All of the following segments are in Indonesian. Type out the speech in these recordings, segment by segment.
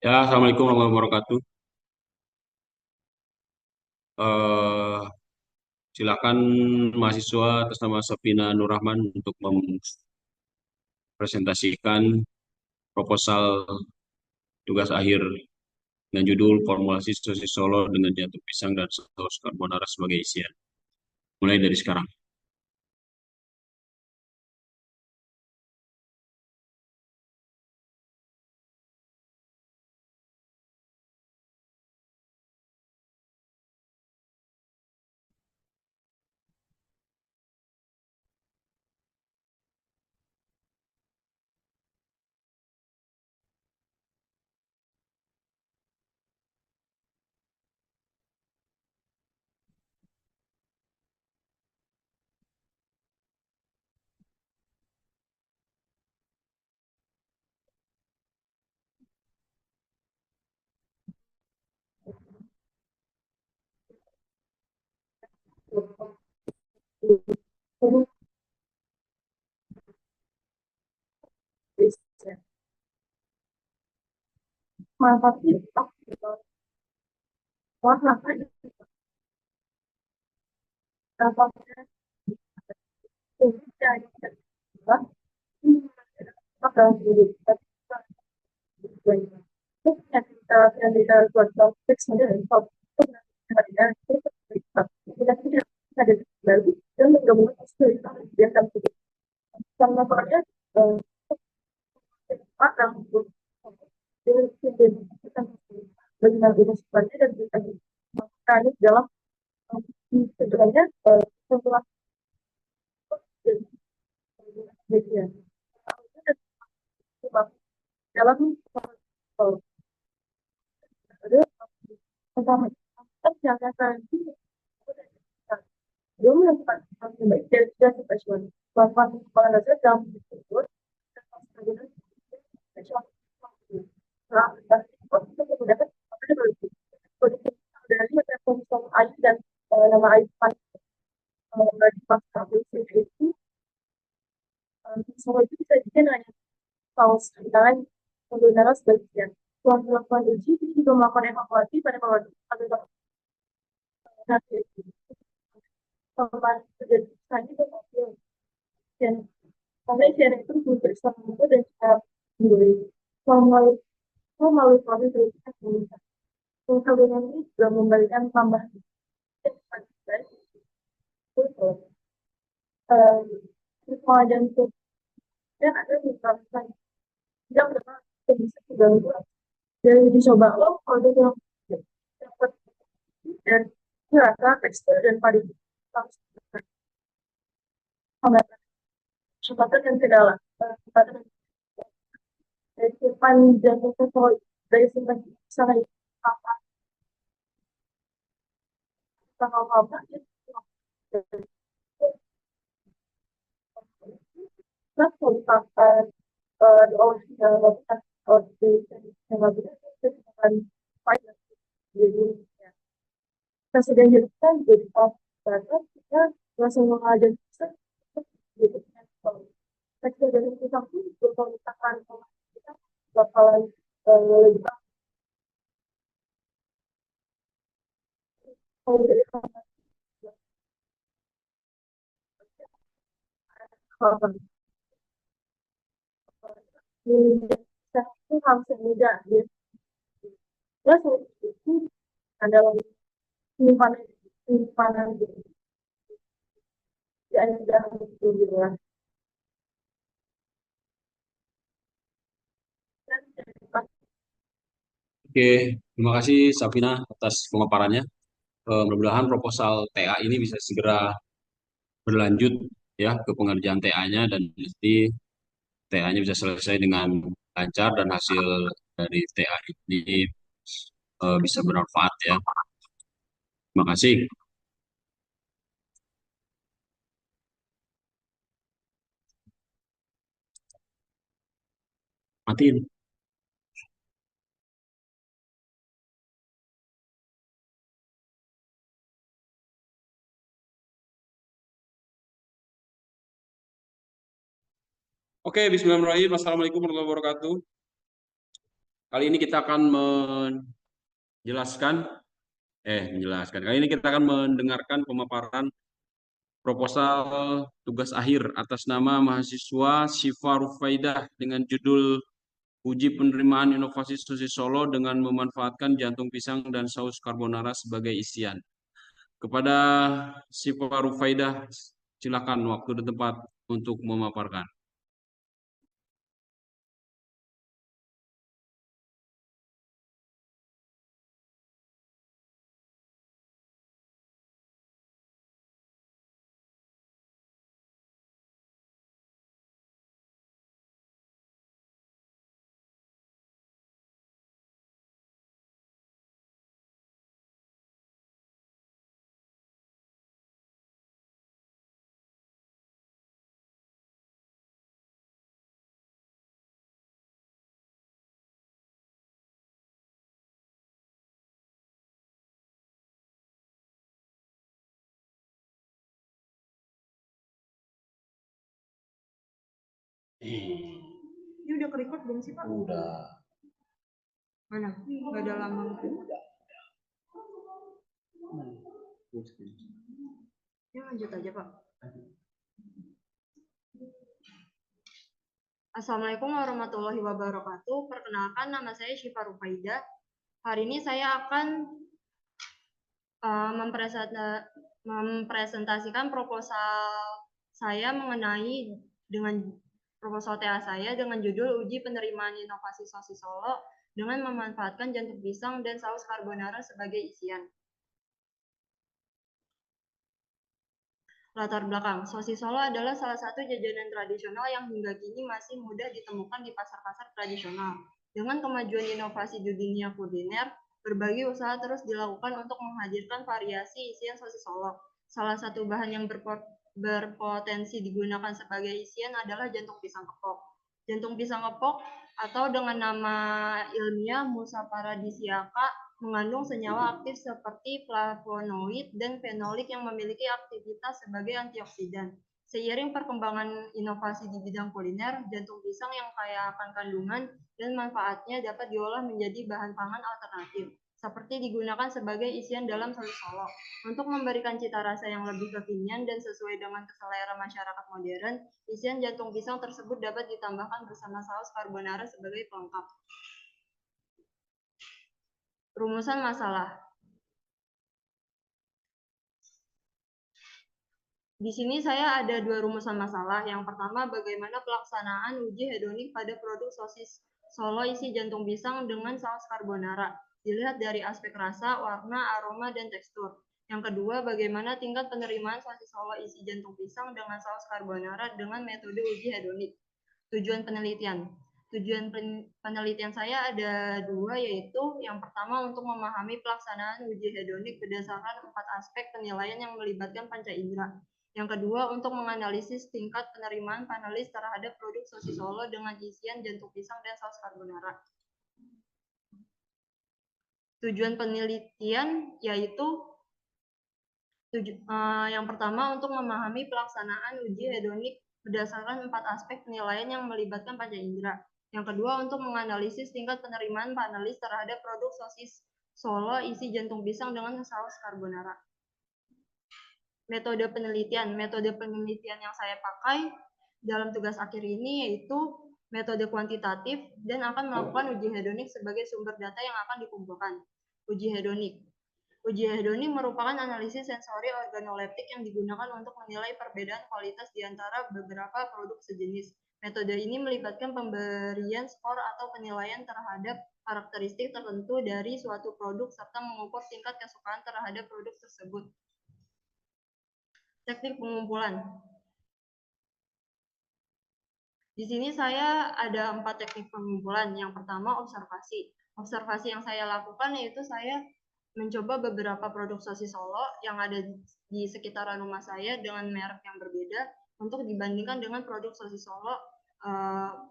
Ya, Assalamualaikum warahmatullahi wabarakatuh. Eh, Silakan mahasiswa atas nama Safina Nurrahman untuk mempresentasikan proposal tugas akhir dengan judul Formulasi Sosis Solo dengan jantung pisang dan saus carbonara sebagai isian. Mulai dari sekarang. Oke, terima kasih Safina atas pemaparannya. Mudah-mudahan proposal TA ini bisa segera berlanjut ya ke pengerjaan TA-nya dan nanti TA-nya bisa selesai dengan lancar dan hasil dari TA ini bisa bermanfaat ya. Terima kasih. Matiin. Oke, bismillahirrahmanirrahim. Assalamualaikum warahmatullahi wabarakatuh. Kali ini kita akan menjelaskan, kali ini kita akan mendengarkan pemaparan proposal tugas akhir atas nama mahasiswa Syifa Rufaidah dengan judul Uji Penerimaan Inovasi Sosis Solo dengan memanfaatkan jantung pisang dan saus carbonara sebagai isian. Kepada Syifa Rufaidah, silakan waktu dan tempat untuk memaparkan. Ini udah ke-record belum sih, Pak? Udah. Mana? Nggak ada lambang. Ya lanjut aja, Pak. Assalamualaikum warahmatullahi wabarakatuh. Perkenalkan, nama saya Syifa Rufaidah. Hari ini saya akan mempresentasikan proposal saya mengenai dengan proposal TA saya dengan judul Uji Penerimaan Inovasi Sosis Solo dengan memanfaatkan jantung pisang dan saus carbonara sebagai isian. Latar belakang, sosis Solo adalah salah satu jajanan tradisional yang hingga kini masih mudah ditemukan di pasar-pasar tradisional. Dengan kemajuan inovasi di dunia kuliner, berbagai usaha terus dilakukan untuk menghadirkan variasi isian sosis Solo. Salah satu bahan yang berpotensi digunakan sebagai isian adalah jantung pisang kepok. Jantung pisang kepok atau dengan nama ilmiah Musa paradisiaca mengandung senyawa aktif seperti flavonoid dan fenolik yang memiliki aktivitas sebagai antioksidan. Seiring perkembangan inovasi di bidang kuliner, jantung pisang yang kaya akan kandungan dan manfaatnya dapat diolah menjadi bahan pangan alternatif, seperti digunakan sebagai isian dalam sosis Solo. Untuk memberikan cita rasa yang lebih kekinian dan sesuai dengan selera masyarakat modern, isian jantung pisang tersebut dapat ditambahkan bersama saus carbonara sebagai pelengkap. Rumusan masalah. Di sini saya ada dua rumusan masalah. Yang pertama, bagaimana pelaksanaan uji hedonik pada produk sosis Solo isi jantung pisang dengan saus carbonara. Dilihat dari aspek rasa, warna, aroma, dan tekstur. Yang kedua, bagaimana tingkat penerimaan sosis Solo isi jantung pisang dengan saus carbonara dengan metode uji hedonik. Tujuan penelitian. Tujuan penelitian saya ada dua, yaitu yang pertama untuk memahami pelaksanaan uji hedonik berdasarkan 4 aspek penilaian yang melibatkan panca indera. Yang kedua, untuk menganalisis tingkat penerimaan panelis terhadap produk sosis Solo dengan isian jantung pisang dan saus carbonara. Tujuan penelitian yaitu yang pertama untuk memahami pelaksanaan uji hedonik berdasarkan 4 aspek penilaian yang melibatkan panca indera. Yang kedua, untuk menganalisis tingkat penerimaan panelis terhadap produk sosis Solo isi jantung pisang dengan saus carbonara. Metode penelitian. Metode penelitian yang saya pakai dalam tugas akhir ini yaitu metode kuantitatif dan akan melakukan uji hedonik sebagai sumber data yang akan dikumpulkan. Uji hedonik. Uji hedonik merupakan analisis sensori organoleptik yang digunakan untuk menilai perbedaan kualitas di antara beberapa produk sejenis. Metode ini melibatkan pemberian skor atau penilaian terhadap karakteristik tertentu dari suatu produk serta mengukur tingkat kesukaan terhadap produk tersebut. Teknik pengumpulan. Di sini saya ada 4 teknik pengumpulan. Yang pertama, observasi. Observasi yang saya lakukan yaitu saya mencoba beberapa produk sosis Solo yang ada di sekitaran rumah saya dengan merek yang berbeda untuk dibandingkan dengan produk sosis Solo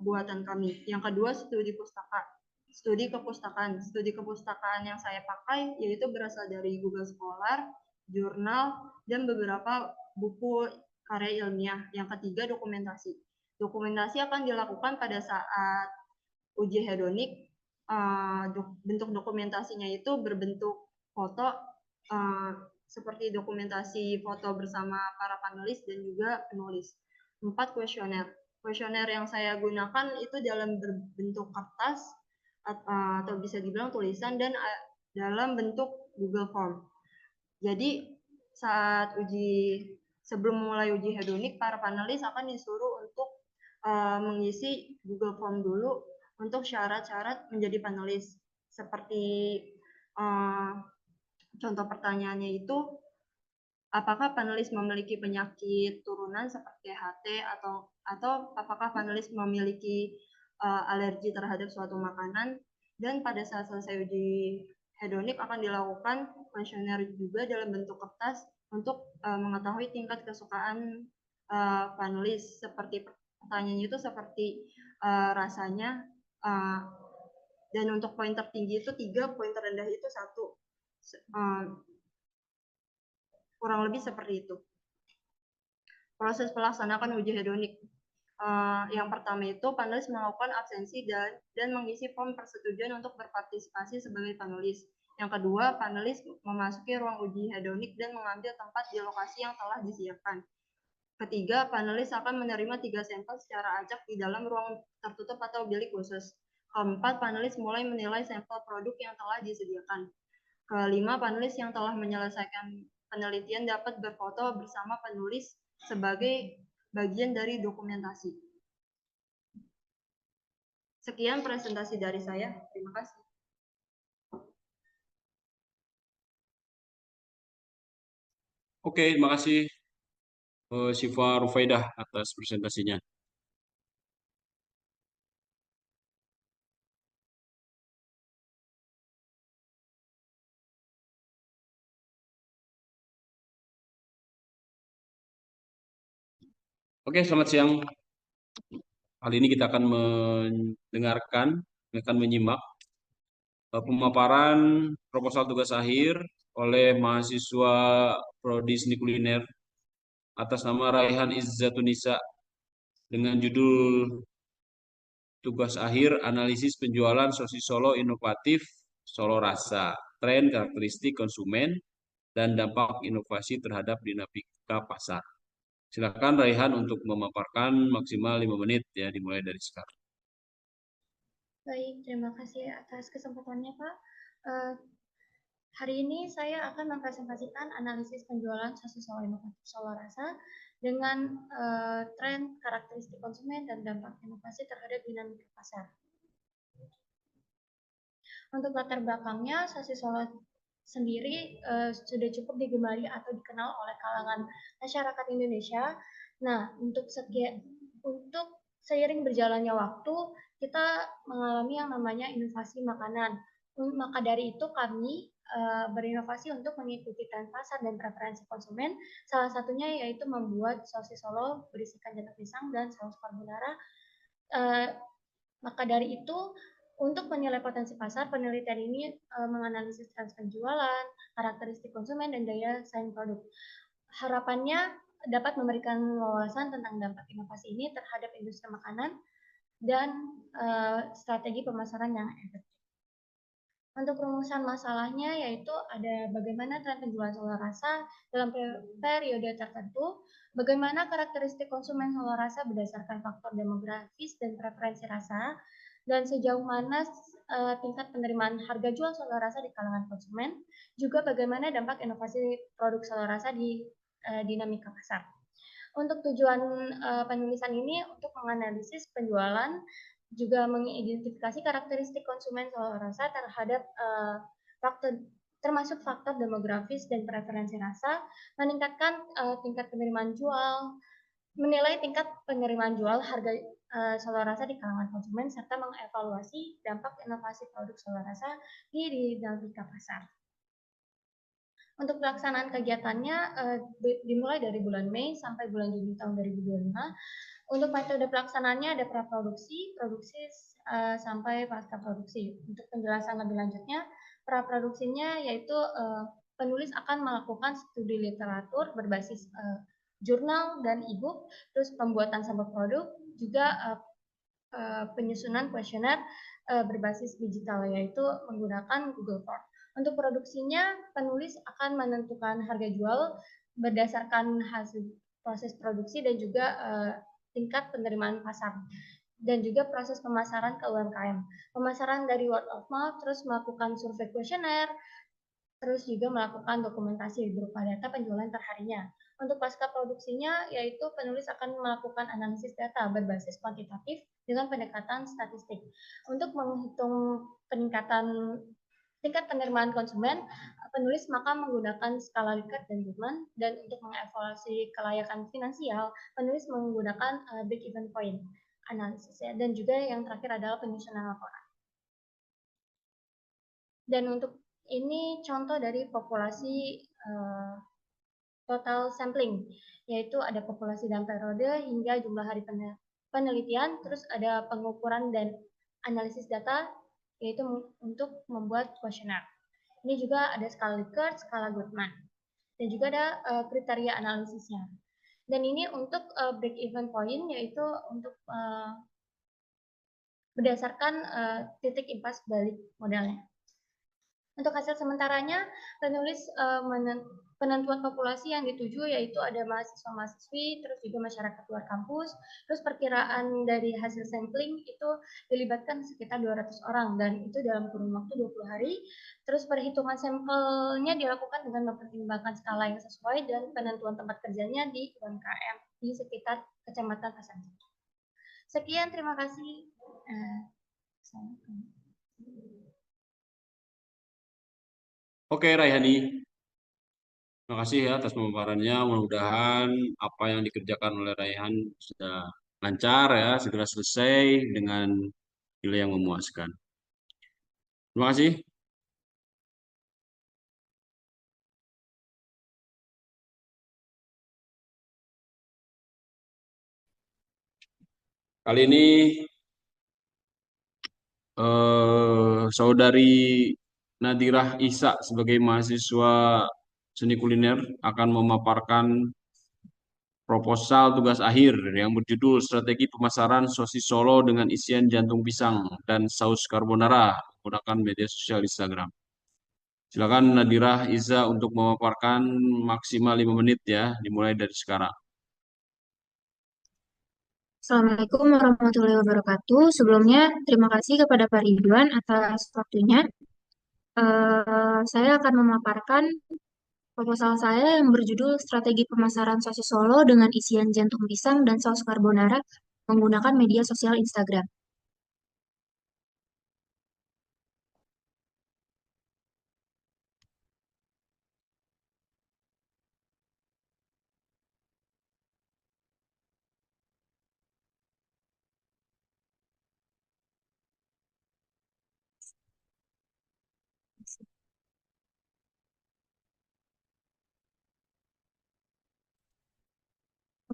buatan kami. Yang kedua, studi pustaka. Studi kepustakaan. Studi kepustakaan yang saya pakai yaitu berasal dari Google Scholar, jurnal, dan beberapa buku karya ilmiah. Yang ketiga, dokumentasi. Dokumentasi akan dilakukan pada saat uji hedonik bentuk dokumentasinya itu berbentuk foto, seperti dokumentasi foto bersama para panelis dan juga penulis. 4, kuesioner. Kuesioner yang saya gunakan itu dalam berbentuk kertas atau bisa dibilang tulisan dan dalam bentuk Google Form. Jadi saat sebelum mulai uji hedonik, para panelis akan disuruh untuk mengisi Google Form dulu untuk syarat-syarat menjadi panelis. Seperti contoh pertanyaannya itu, apakah panelis memiliki penyakit turunan seperti HT atau apakah panelis memiliki alergi terhadap suatu makanan, dan pada saat selesai uji hedonik akan dilakukan kuesioner juga dalam bentuk kertas untuk mengetahui tingkat kesukaan panelis. Seperti pertanyaannya itu seperti rasanya, dan untuk poin tertinggi itu 3, poin terendah itu 1. Kurang lebih seperti itu. Proses pelaksanaan uji hedonik. Yang pertama itu panelis melakukan absensi dan mengisi form persetujuan untuk berpartisipasi sebagai panelis. Yang kedua, panelis memasuki ruang uji hedonik dan mengambil tempat di lokasi yang telah disiapkan. Ketiga, panelis akan menerima 3 sampel secara acak di dalam ruang tertutup atau bilik khusus. Keempat, panelis mulai menilai sampel produk yang telah disediakan. Kelima, panelis yang telah menyelesaikan penelitian dapat berfoto bersama penulis sebagai bagian dari dokumentasi. Sekian presentasi dari saya. Terima kasih. Oke, terima kasih Syifa Rufaidah atas presentasinya. Oke, selamat siang. Kali ini kita akan akan menyimak pemaparan proposal tugas akhir oleh mahasiswa Prodi Seni Kuliner atas nama Raihan Izzatunisa dengan judul tugas akhir analisis penjualan sosis Solo inovatif Solo Rasa, tren karakteristik konsumen dan dampak inovasi terhadap dinamika pasar. Silakan Raihan untuk memaparkan maksimal 5 menit ya, dimulai dari sekarang. Baik, terima kasih atas kesempatannya, Pak. Hari ini saya akan mempresentasikan analisis penjualan sosis Solo inovatif Solo Rasa dengan tren karakteristik konsumen dan dampak inovasi terhadap dinamika pasar. Untuk latar belakangnya, sosis Solo sendiri sudah cukup digemari atau dikenal oleh kalangan masyarakat Indonesia. Nah, untuk seiring berjalannya waktu, kita mengalami yang namanya inovasi makanan. Maka dari itu kami berinovasi untuk mengikuti tren pasar dan preferensi konsumen. Salah satunya yaitu membuat sosis Solo berisikan jantung pisang dan saus carbonara. Maka dari itu, untuk menilai potensi pasar, penelitian ini menganalisis tren penjualan, karakteristik konsumen, dan daya saing produk. Harapannya dapat memberikan wawasan tentang dampak inovasi ini terhadap industri makanan dan strategi pemasaran yang efektif. Untuk rumusan masalahnya yaitu ada bagaimana tren penjualan Solo Rasa dalam periode tertentu, bagaimana karakteristik konsumen Solo Rasa berdasarkan faktor demografis dan preferensi rasa, dan sejauh mana tingkat penerimaan harga jual Solo Rasa di kalangan konsumen, juga bagaimana dampak inovasi produk Solo Rasa di dinamika pasar. Untuk tujuan penulisan ini untuk menganalisis penjualan, juga mengidentifikasi karakteristik konsumen Solo Rasa terhadap termasuk faktor demografis dan preferensi rasa, meningkatkan tingkat penerimaan jual, menilai tingkat penerimaan jual harga Solo Rasa di kalangan konsumen, serta mengevaluasi dampak inovasi produk Solo Rasa di dinamika pasar. Untuk pelaksanaan kegiatannya dimulai dari bulan Mei sampai bulan Juni tahun 2025. Untuk metode pelaksanaannya ada praproduksi, produksi, sampai pasca produksi. Untuk penjelasan lebih lanjutnya, praproduksinya yaitu penulis akan melakukan studi literatur berbasis jurnal dan e-book, terus pembuatan sampel produk, juga penyusunan kuesioner berbasis digital, yaitu menggunakan Google Form. Untuk produksinya, penulis akan menentukan harga jual berdasarkan hasil proses produksi dan juga tingkat penerimaan pasar, dan juga proses pemasaran ke UMKM. Pemasaran dari word of mouth, terus melakukan survei kuesioner, terus juga melakukan dokumentasi berupa data penjualan perharinya. Untuk pasca produksinya, yaitu penulis akan melakukan analisis data berbasis kuantitatif dengan pendekatan statistik. Untuk menghitung peningkatan tingkat penerimaan konsumen, penulis maka menggunakan skala Likert dan Goodman, dan untuk mengevaluasi kelayakan finansial, penulis menggunakan break-even point analisis ya, dan juga yang terakhir adalah penyusunan laporan. Dan untuk ini contoh dari populasi total sampling, yaitu ada populasi dalam periode hingga jumlah hari penelitian, terus ada pengukuran dan analisis data, yaitu untuk membuat kuesioner. Ini juga ada skala Likert, skala Goodman, dan juga ada kriteria analisisnya. Dan ini untuk break-even point, yaitu untuk berdasarkan titik impas balik modalnya. Untuk hasil sementaranya, penulis penentuan populasi yang dituju yaitu ada mahasiswa-mahasiswi, terus juga masyarakat luar kampus, terus perkiraan dari hasil sampling itu dilibatkan sekitar 200 orang, dan itu dalam kurun waktu 20 hari, terus perhitungan sampelnya dilakukan dengan mempertimbangkan skala yang sesuai dan penentuan tempat kerjanya di UMKM di sekitar Kecamatan Pasar. Sekian, terima kasih. Oke, Raihani. Terima kasih ya atas pemaparannya. Mudah-mudahan apa yang dikerjakan oleh Raihan sudah lancar ya, segera selesai dengan nilai yang memuaskan. Terima kasih. Kali ini Saudari Nadirah Isa sebagai mahasiswa seni kuliner akan memaparkan proposal tugas akhir yang berjudul Strategi Pemasaran Sosis Solo dengan isian jantung pisang dan saus carbonara menggunakan media sosial Instagram. Silakan Nadirah Isa untuk memaparkan maksimal 5 menit ya, dimulai dari sekarang. Assalamualaikum warahmatullahi wabarakatuh. Sebelumnya, terima kasih kepada Pak Ridwan atas waktunya. Saya akan memaparkan proposal saya yang berjudul Strategi Pemasaran Sosis Solo dengan isian jantung pisang dan saus carbonara menggunakan media sosial Instagram.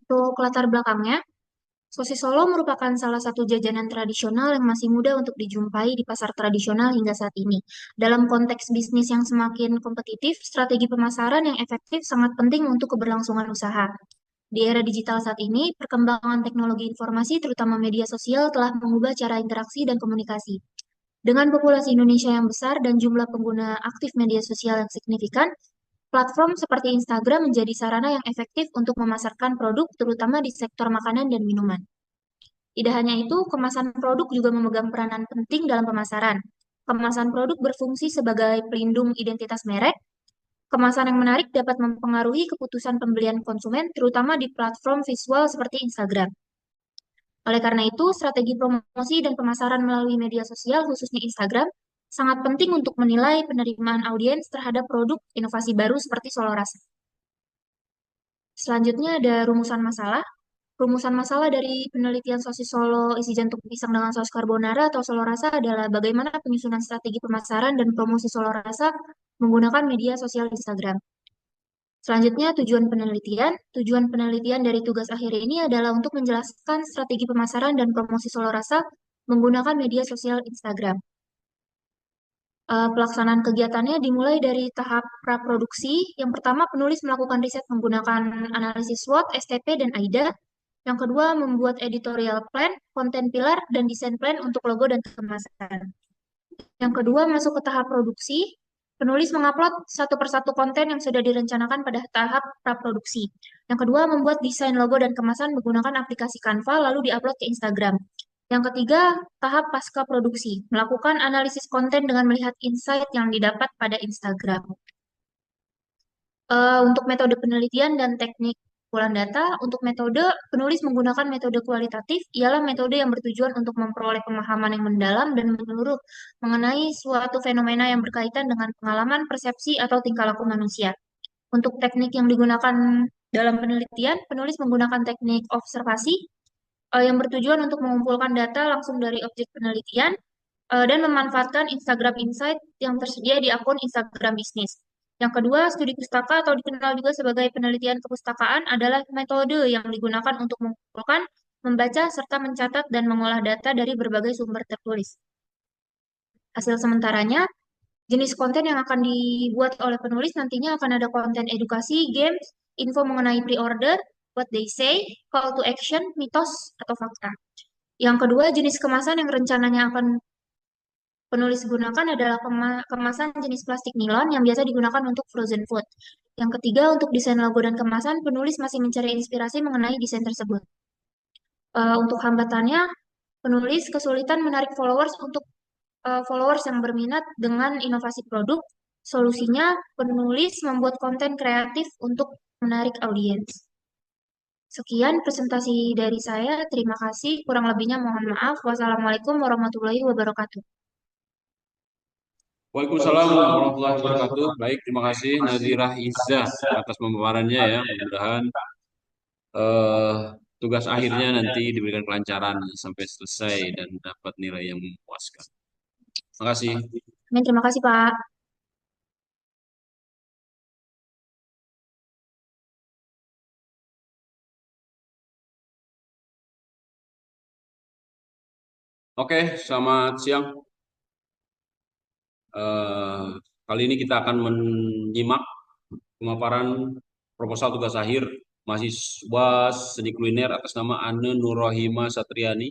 Untuk latar belakangnya, sosis Solo merupakan salah satu jajanan tradisional yang masih mudah untuk dijumpai di pasar tradisional hingga saat ini. Dalam konteks bisnis yang semakin kompetitif, strategi pemasaran yang efektif sangat penting untuk keberlangsungan usaha. Di era digital saat ini, perkembangan teknologi informasi, terutama media sosial, telah mengubah cara interaksi dan komunikasi. Dengan populasi Indonesia yang besar dan jumlah pengguna aktif media sosial yang signifikan, platform seperti Instagram menjadi sarana yang efektif untuk memasarkan produk, terutama di sektor makanan dan minuman. Tidak hanya itu, kemasan produk juga memegang peranan penting dalam pemasaran. Kemasan produk berfungsi sebagai pelindung identitas merek. Kemasan yang menarik dapat mempengaruhi keputusan pembelian konsumen, terutama di platform visual seperti Instagram. Oleh karena itu, strategi promosi dan pemasaran melalui media sosial, khususnya Instagram, sangat penting untuk menilai penerimaan audiens terhadap produk inovasi baru seperti Solo Rasa. Selanjutnya ada rumusan masalah. Rumusan masalah dari penelitian sosis Solo isi jantung pisang dengan saus carbonara atau Solo Rasa adalah bagaimana penyusunan strategi pemasaran dan promosi Solo Rasa menggunakan media sosial Instagram. Selanjutnya, tujuan penelitian. Tujuan penelitian dari tugas akhir ini adalah untuk menjelaskan strategi pemasaran dan promosi Solo Rasa menggunakan media sosial Instagram. Pelaksanaan kegiatannya dimulai dari tahap praproduksi. Yang pertama, penulis melakukan riset menggunakan analisis SWOT, STP, dan AIDA. Yang kedua, membuat editorial plan, konten pilar, dan desain plan untuk logo dan kemasan. Yang kedua, masuk ke tahap produksi. Penulis mengupload satu persatu konten yang sudah direncanakan pada tahap praproduksi. Yang kedua, membuat desain logo dan kemasan menggunakan aplikasi Canva lalu diupload ke Instagram. Yang ketiga, tahap pasca produksi. Melakukan analisis konten dengan melihat insight yang didapat pada Instagram. Untuk metode penelitian dan teknik kumpulan data, untuk metode penulis menggunakan metode kualitatif, ialah metode yang bertujuan untuk memperoleh pemahaman yang mendalam dan menyeluruh mengenai suatu fenomena yang berkaitan dengan pengalaman, persepsi, atau tingkah laku manusia. Untuk teknik yang digunakan dalam penelitian, penulis menggunakan teknik observasi yang bertujuan untuk mengumpulkan data langsung dari objek penelitian dan memanfaatkan Instagram Insight yang tersedia di akun Instagram bisnis. Yang kedua, studi pustaka atau dikenal juga sebagai penelitian kepustakaan adalah metode yang digunakan untuk mengumpulkan, membaca, serta mencatat dan mengolah data dari berbagai sumber tertulis. Hasil sementaranya, jenis konten yang akan dibuat oleh penulis nantinya akan ada konten edukasi, games, info mengenai pre-order, what they say, call to action, mitos, atau fakta. Yang kedua, jenis kemasan yang rencananya akan penulis gunakan adalah kemasan jenis plastik nilon yang biasa digunakan untuk frozen food. Yang ketiga, untuk desain logo dan kemasan, penulis masih mencari inspirasi mengenai desain tersebut. Untuk hambatannya, penulis kesulitan menarik followers untuk followers yang berminat dengan inovasi produk. Solusinya, penulis membuat konten kreatif untuk menarik audiens. Sekian presentasi dari saya. Terima kasih. Kurang lebihnya mohon maaf. Wassalamualaikum warahmatullahi wabarakatuh. Waalaikumsalam warahmatullahi wabarakatuh. Baik, terima kasih Nazirah Izzah atas pemaparannya ya. Mudah-mudahan eh, tugas akhirnya nanti diberikan kelancaran sampai selesai dan dapat nilai yang memuaskan. Terima kasih. Amin, terima kasih Pak. Oke, selamat siang. Eh, Kali ini kita akan menyimak pemaparan proposal tugas akhir mahasiswa seni kuliner atas nama Ane Nurrohima Satriani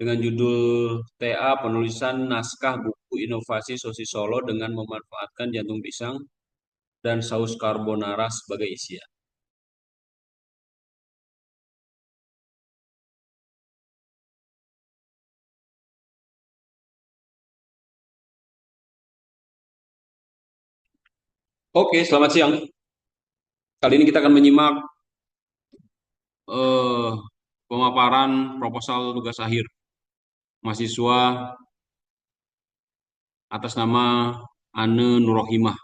dengan judul TA penulisan naskah buku inovasi sosis Solo dengan memanfaatkan jantung pisang dan saus carbonara sebagai isian. Oke, selamat siang. Kali ini kita akan menyimak eh, pemaparan proposal tugas akhir mahasiswa atas nama Ane Nurrohimah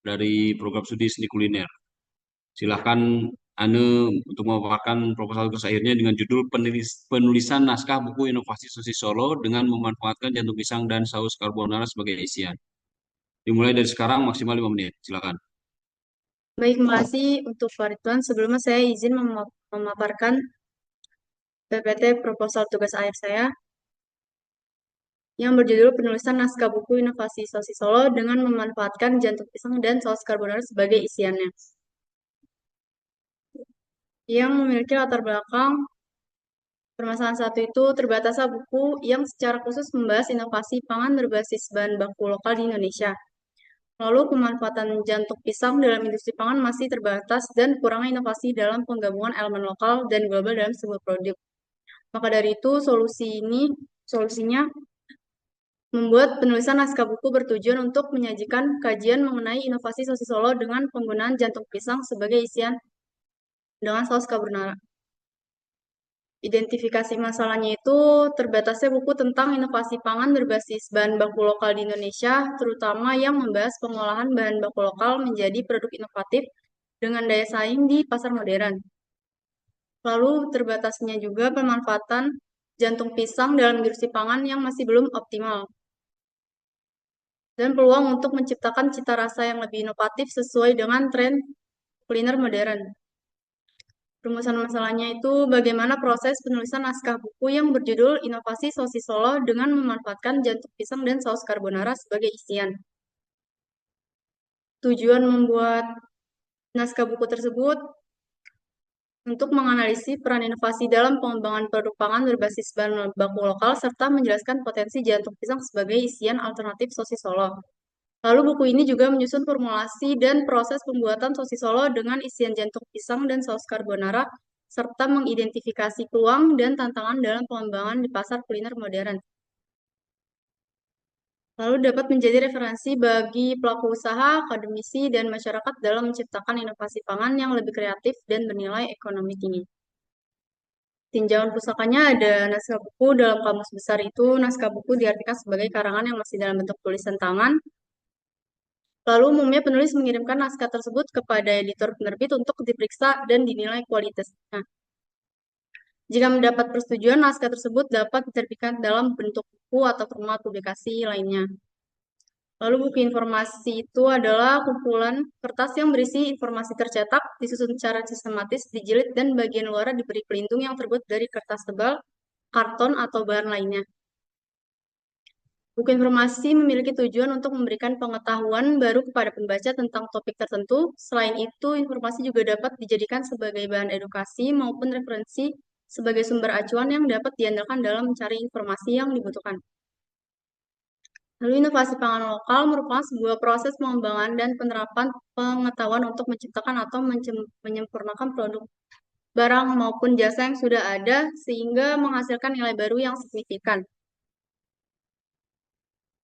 dari program studi seni kuliner. Silahkan Ane untuk memaparkan proposal tugas akhirnya dengan judul penulisan naskah buku inovasi sosis Solo dengan memanfaatkan jantung pisang dan saus carbonara sebagai isian. Dimulai dari sekarang maksimal 5 menit. Silakan. Baik, terima kasih untuk Pak Ridwan. Sebelumnya saya izin memaparkan PPT proposal tugas akhir saya yang berjudul penulisan naskah buku inovasi sosis Solo dengan memanfaatkan jantung pisang dan saus carbonara sebagai isiannya. Yang memiliki latar belakang permasalahan satu itu terbatasnya buku yang secara khusus membahas inovasi pangan berbasis bahan baku lokal di Indonesia. Lalu pemanfaatan jantung pisang dalam industri pangan masih terbatas dan kurangnya inovasi dalam penggabungan elemen lokal dan global dalam sebuah produk. Maka dari itu solusinya membuat penulisan naskah buku bertujuan untuk menyajikan kajian mengenai inovasi sosis Solo dengan penggunaan jantung pisang sebagai isian dengan saus carbonara. Identifikasi masalahnya itu terbatasnya buku tentang inovasi pangan berbasis bahan baku lokal di Indonesia, terutama yang membahas pengolahan bahan baku lokal menjadi produk inovatif dengan daya saing di pasar modern. Lalu terbatasnya juga pemanfaatan jantung pisang dalam industri pangan yang masih belum optimal. Dan peluang untuk menciptakan cita rasa yang lebih inovatif sesuai dengan tren kuliner modern. Rumusan masalahnya itu bagaimana proses penulisan naskah buku yang berjudul Inovasi Sosis Solo dengan memanfaatkan jantung pisang dan saus carbonara sebagai isian. Tujuan membuat naskah buku tersebut untuk menganalisis peran inovasi dalam pengembangan produk pangan berbasis bahan baku lokal serta menjelaskan potensi jantung pisang sebagai isian alternatif sosis Solo. Lalu buku ini juga menyusun formulasi dan proses pembuatan sosis Solo dengan isian jantung pisang dan saus carbonara serta mengidentifikasi peluang dan tantangan dalam pengembangan di pasar kuliner modern. Lalu dapat menjadi referensi bagi pelaku usaha, akademisi, dan masyarakat dalam menciptakan inovasi pangan yang lebih kreatif dan bernilai ekonomi tinggi. Tinjauan pusakanya ada naskah buku. Dalam kamus besar itu, naskah buku diartikan sebagai karangan yang masih dalam bentuk tulisan tangan. Lalu umumnya penulis mengirimkan naskah tersebut kepada editor penerbit untuk diperiksa dan dinilai kualitasnya. Jika mendapat persetujuan, naskah tersebut dapat diterbitkan dalam bentuk buku atau format publikasi lainnya. Lalu buku informasi itu adalah kumpulan kertas yang berisi informasi tercetak, disusun secara sistematis, dijilid, dan bagian luar diberi pelindung yang terbuat dari kertas tebal, karton, atau bahan lainnya. Buku informasi memiliki tujuan untuk memberikan pengetahuan baru kepada pembaca tentang topik tertentu. Selain itu, informasi juga dapat dijadikan sebagai bahan edukasi maupun referensi sebagai sumber acuan yang dapat diandalkan dalam mencari informasi yang dibutuhkan. Lalu inovasi pangan lokal merupakan sebuah proses pengembangan dan penerapan pengetahuan untuk menciptakan atau menyempurnakan produk, barang maupun jasa yang sudah ada sehingga menghasilkan nilai baru yang signifikan.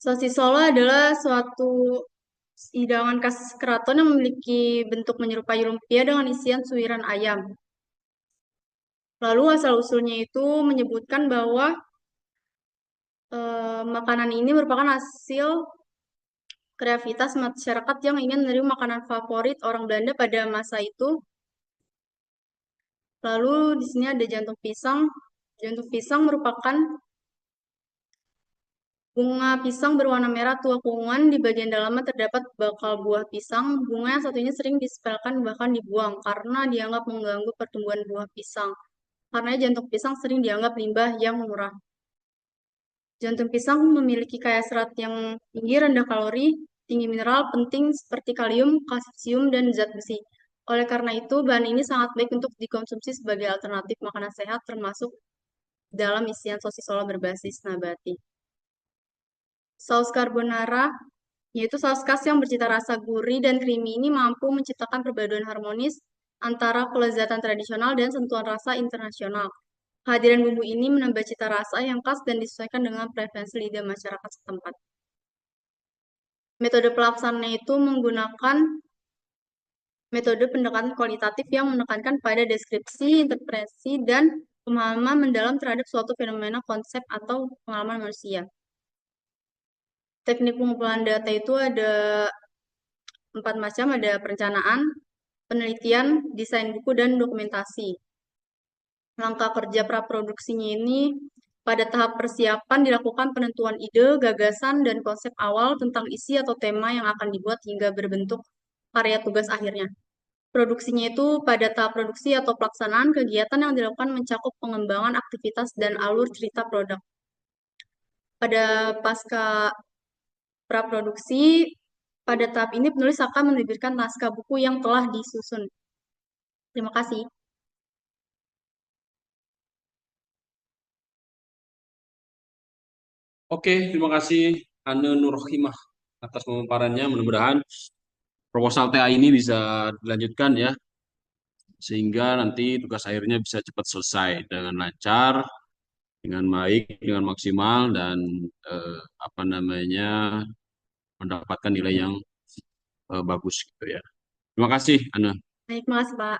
Sosis Solo adalah suatu hidangan khas keraton yang memiliki bentuk menyerupai lumpia dengan isian suiran ayam. Lalu asal-usulnya itu menyebutkan bahwa makanan ini merupakan hasil kreativitas masyarakat yang ingin menerima makanan favorit orang Belanda pada masa itu. Lalu di sini ada jantung pisang. Jantung pisang merupakan bunga pisang berwarna merah tua keunguan. Di bagian dalamnya terdapat bakal buah pisang. Bunga yang satunya sering disepelekan bahkan dibuang karena dianggap mengganggu pertumbuhan buah pisang. Karena jantung pisang sering dianggap limbah yang murah. Jantung pisang memiliki kaya serat yang tinggi, rendah kalori, tinggi mineral penting seperti kalium, kalsium, dan zat besi. Oleh karena itu, bahan ini sangat baik untuk dikonsumsi sebagai alternatif makanan sehat, termasuk dalam isian sosis Solo berbasis nabati. Saus carbonara, yaitu saus khas yang bercita rasa gurih dan creamy ini mampu menciptakan perpaduan harmonis antara kelezatan tradisional dan sentuhan rasa internasional. Kehadiran bumbu ini menambah cita rasa yang khas dan disesuaikan dengan preferensi lidah masyarakat setempat. Metode pelaksanaan itu menggunakan metode pendekatan kualitatif yang menekankan pada deskripsi, interpretasi, dan pemahaman mendalam terhadap suatu fenomena, konsep, atau pengalaman manusia. Teknik pengumpulan data itu ada 4 macam, ada perencanaan, penelitian, desain buku, dan dokumentasi. Langkah kerja praproduksinya ini pada tahap persiapan dilakukan penentuan ide, gagasan, dan konsep awal tentang isi atau tema yang akan dibuat hingga berbentuk karya tugas akhirnya. Produksinya itu pada tahap produksi atau pelaksanaan kegiatan yang dilakukan mencakup pengembangan aktivitas dan alur cerita produk. Pada pasca praproduksi, pada tahap ini penulis akan menerbitkan naskah buku yang telah disusun. Terima kasih. Oke, terima kasih Ane Nurhimah atas pemaparannya. Mudah-mudahan proposal TA ini bisa dilanjutkan ya, sehingga nanti tugas akhirnya bisa cepat selesai dengan lancar, dengan baik, dengan maksimal, dan apa namanya mendapatkan nilai yang bagus gitu ya. Terima kasih, Ane. Baik, terima kasih, Pak.